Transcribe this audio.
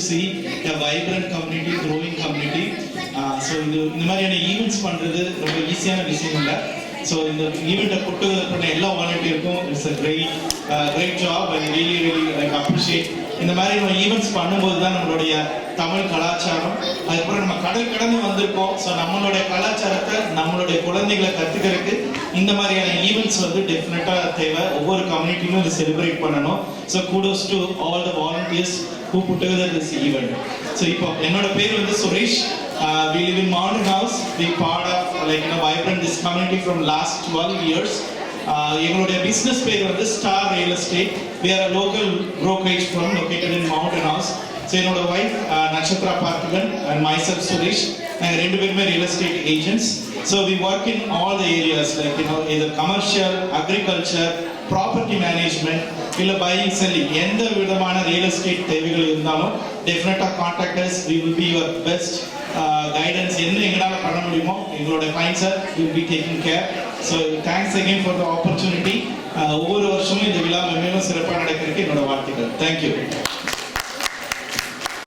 see a vibrant community, growing community. So இந்த மாதிரியான events பண்றது ரொம்ப ஈஸியான விஷயம் இல்லை. ஸோ இந்த ஈவெண்ட்டை புட்டு பண்ண எல்லா வாலண்டியருக்கும் it's a great job and really like appreciate. இந்த மாதிரி நம்ம ஈவெண்ட்ஸ் பண்ணும்போது தான் நம்மளுடைய தமிழ் கலாச்சாரம், அதுக்கப்புறம் நம்ம கடந்து வந்திருக்கோம். ஸோ நம்மளுடைய கலாச்சாரத்தை நம்மளுடைய குழந்தைகளை கற்றுக்கிறதுக்கு இந்த மாதிரியான ஈவெண்ட்ஸ் வந்து டெஃபினட்டாக தேவை. ஒவ்வொரு கம்யூனிட்டியும் இதை செலிப்ரேட் பண்ணணும். So kudos to all the volunteers who put together this event. So இப்போ என்னோட பேர் வந்து Suresh. We live in Mountain House. We part of vibrant this community from last 12 years. எங்களுடைய பிசினஸ் பேர் வந்து star real estate. We are a local brokerage firm located in Mountain House. So என்னோட wife Nakshatra Parthiban and myself Suresh, நாங்கள் ரெண்டு பேருமே real estate agents. So we work in all the areas like either commercial, agriculture, property management, இல்லை buying selling, எந்த விதமான real estate தேவைகள் இருந்தாலும் டெஃபினட்டாக contact us. We will be your best guidance. என்ன எங்களால் பண்ண முடியுமோ எங்களோட கிளைண்ட்ஸை will be taking care. So thanks again for the opportunity. ஒவ்வொரு வருஷமும் இந்த விழா மேலும் சிறப்பாக நடக்கிறதுக்கு என்னோட வாழ்த்துக்கள். தேங்க்யூ.